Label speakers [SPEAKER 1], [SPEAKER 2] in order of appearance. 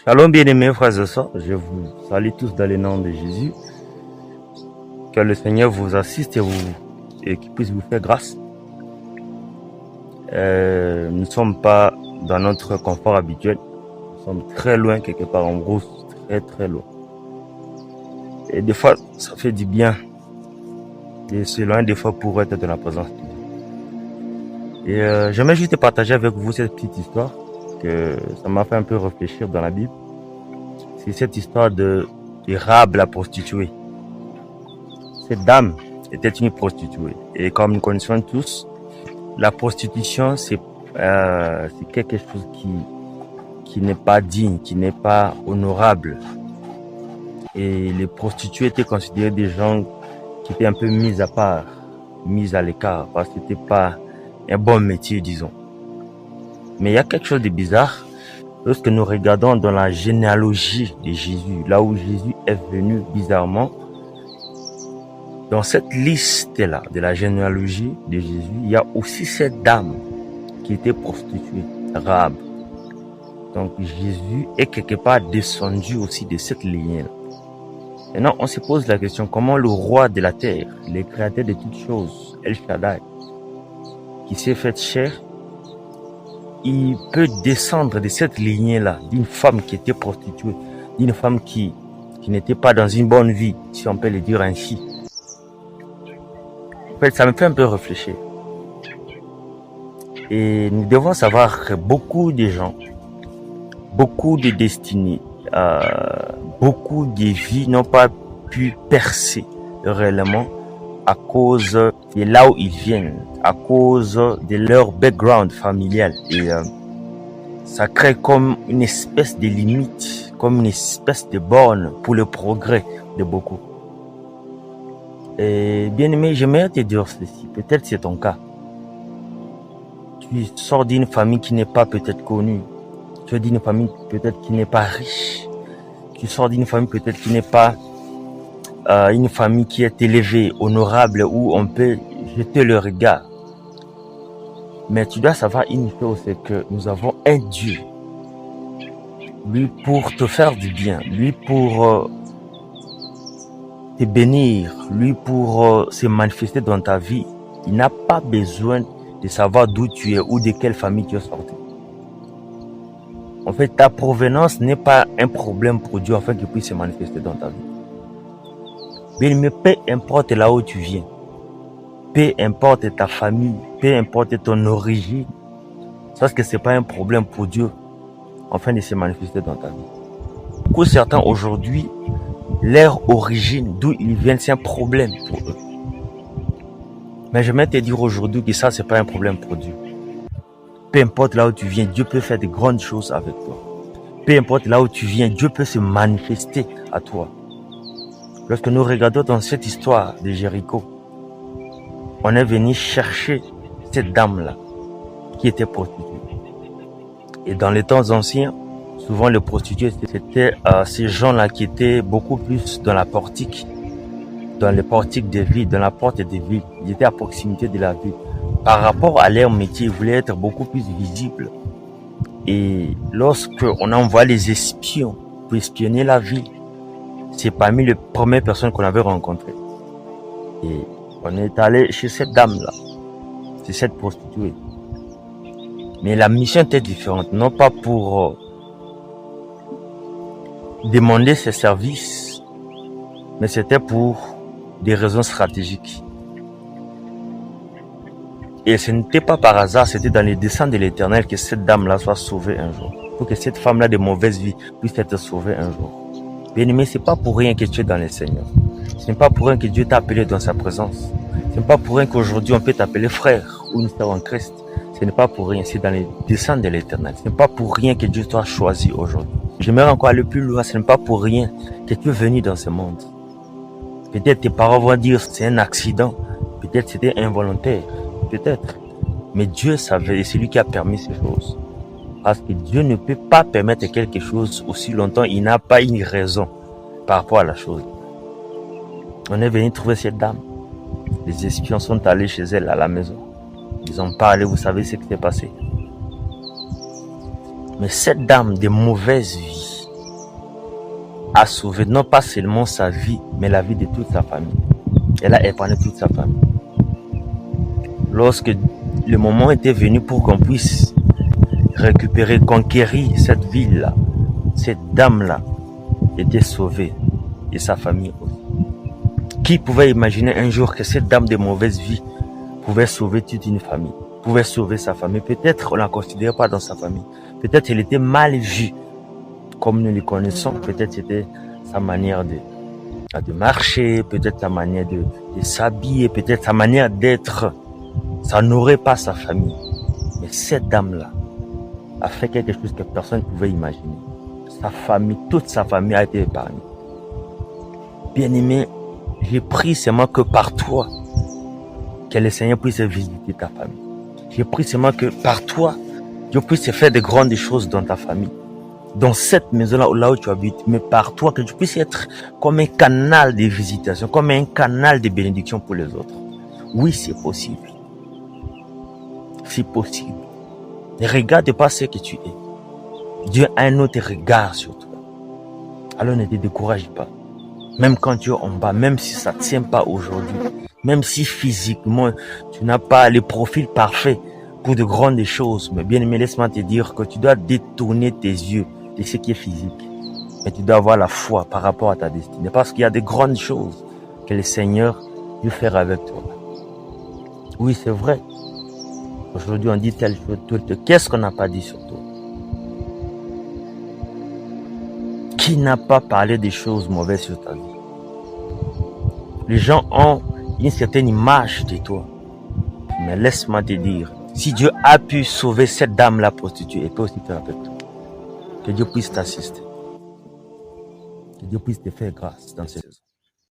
[SPEAKER 1] Shalom bien-aimés frères et sœurs, je vous salue tous dans le nom de Jésus. Que le Seigneur vous assiste et qu'il puisse vous faire grâce. Nous ne sommes pas dans notre confort habituel. Nous sommes très loin quelque part en gros, très très loin. Et des fois, ça fait du bien de s'éloigner des fois pour être dans la présence de Dieu. Et j'aimerais juste partager avec vous cette petite histoire que ça m'a fait un peu réfléchir dans la Bible. C'est cette histoire de Rahab la prostituée. Cette dame était une prostituée. Et comme nous connaissons tous, la prostitution, c'est quelque chose qui n'est pas digne, qui n'est pas honorable. Et les prostituées étaient considérées des gens qui étaient un peu mis à part, mis à l'écart, parce que c'était pas un bon métier, disons. Mais il y a quelque chose de bizarre lorsque nous regardons dans la généalogie de Jésus, là où Jésus est venu bizarrement. Dans cette liste-là de la généalogie de Jésus, il y a aussi cette dame qui était prostituée, Rahab. Donc Jésus est quelque part descendu aussi de cette lignée-là. Maintenant, on se pose la question, comment le roi de la terre, le créateur de toutes choses, El Shaddai, qui s'est fait chair, il peut descendre de cette lignée-là, d'une femme qui était prostituée, d'une femme qui n'était pas dans une bonne vie, si on peut le dire ainsi. En fait, ça me fait un peu réfléchir. Et nous devons savoir que beaucoup de gens, beaucoup de destinées, beaucoup de vies n'ont pas pu percer réellement à cause de là où ils viennent, à cause de leur background familial. Et ça crée comme une espèce de limite, comme une espèce de borne pour le progrès de beaucoup. Et bien aimé, j'aimerais te dire ceci, peut-être c'est ton cas. Tu sors d'une famille qui n'est pas peut-être connue, tu es d'une famille peut-être qui n'est pas riche, tu sors d'une famille peut-être qui n'est pas une famille qui est élevée, honorable, où on peut jeter le regard. Mais tu dois savoir une chose, c'est que nous avons un Dieu, lui pour te faire du bien, lui pour te bénir, lui pour se manifester dans ta vie. Il n'a pas besoin de savoir d'où tu es ou de quelle famille tu es sorti. En fait, ta provenance n'est pas un problème pour Dieu afin qu'il puisse se manifester dans ta vie. Mais peu importe là où tu viens, peu importe ta famille, peu importe ton origine, parce que c'est pas un problème pour Dieu afin de se manifester dans ta vie. Pour certains aujourd'hui, leur origine, d'où ils viennent, c'est un problème pour eux. Mais je vais te dire aujourd'hui que ça, c'est pas un problème pour Dieu. Peu importe là où tu viens, Dieu peut faire de grandes choses avec toi. Peu importe là où tu viens, Dieu peut se manifester à toi. Lorsque nous regardons dans cette histoire de Jéricho, on est venu chercher cette dame-là qui était prostituée. Et dans les temps anciens, souvent les prostituées, c'était ces gens-là qui étaient beaucoup plus dans la portique, dans les portiques des villes, dans la porte des villes. Ils étaient à proximité de la ville. Par rapport à leur métier, ils voulaient être beaucoup plus visibles. Et lorsque on envoie les espions pour espionner la ville, c'est parmi les premières personnes qu'on avait rencontrées. Et on est allé chez cette dame-là, c'est cette prostituée. Mais la mission était différente, non pas pour demander ses services, mais c'était pour des raisons stratégiques. Et ce n'était pas par hasard, c'était dans les desseins de l'Éternel que cette dame-là soit sauvée un jour. Pour que cette femme-là de mauvaise vie puisse être sauvée un jour. Bien aimé, c'est pas pour rien que tu es dans le Seigneur. Ce n'est pas pour rien que Dieu t'a appelé dans sa présence. Ce n'est pas pour rien qu'aujourd'hui on peut t'appeler frère ou une sœur en Christ. Ce n'est pas pour rien, c'est dans les desseins de l'Éternel. Ce n'est pas pour rien que Dieu t'a choisi aujourd'hui. J'aimerais encore aller plus loin, ce n'est pas pour rien que tu es venu dans ce monde. Peut-être tes parents vont dire c'est un accident, peut-être c'était involontaire, peut-être. Mais Dieu savait, et c'est lui qui a permis ces choses. Parce que Dieu ne peut pas permettre quelque chose aussi longtemps, il n'a pas une raison par rapport à la chose. On est venu trouver cette dame. Les espions sont allés chez elle à la maison. Ils ont parlé, vous savez ce qui s'est passé. Mais cette dame de mauvaise vie, a sauvé non pas seulement sa vie, mais la vie de toute sa famille. Elle a épargné toute sa famille. Lorsque le moment était venu pour qu'on puisse récupérer, conquérir cette ville-là, cette dame-là était sauvée et sa famille aussi. Qui pouvait imaginer un jour que cette dame de mauvaise vie pouvait sauver toute une famille, pouvait sauver sa famille? Peut-être on ne la considérait pas dans sa famille. Peut-être elle était mal vue comme nous les connaissons. Peut-être c'était sa manière de marcher, peut-être sa manière de s'habiller, peut-être sa manière d'être. Ça n'aurait pas sa famille. Mais cette dame-là a fait quelque chose que personne ne pouvait imaginer. Sa famille, toute sa famille a été épargnée. Bien-aimé, j'ai pris seulement que par toi, que le Seigneur puisse visiter ta famille. J'ai pris seulement que par toi, Dieu puisse faire de grandes choses dans ta famille. Dans cette maison-là, là où tu habites, mais par toi, que tu puisses être comme un canal de visitation, comme un canal de bénédiction pour les autres. Oui, c'est possible. C'est possible. Ne regarde pas ce que tu es. Dieu a un autre regard sur toi. Alors ne te décourage pas. Même quand tu es en bas, même si ça ne tient pas aujourd'hui, même si physiquement tu n'as pas le profil parfait pour de grandes choses, mais bien aimé, laisse-moi te dire que tu dois détourner tes yeux de ce qui est physique. Mais tu dois avoir la foi par rapport à ta destinée. Parce qu'il y a de grandes choses que le Seigneur veut faire avec toi. Oui, c'est vrai. Aujourd'hui, on dit telle chose. Qu'est-ce qu'on n'a pas dit sur toi? Qui n'a pas parlé des choses mauvaises sur ta vie? Les gens ont une certaine image de toi. Mais laisse-moi te dire, si Dieu a pu sauver cette dame-là prostituée, il peut aussi faire avec toi. Que Dieu puisse t'assister. Que Dieu puisse te faire grâce dans cette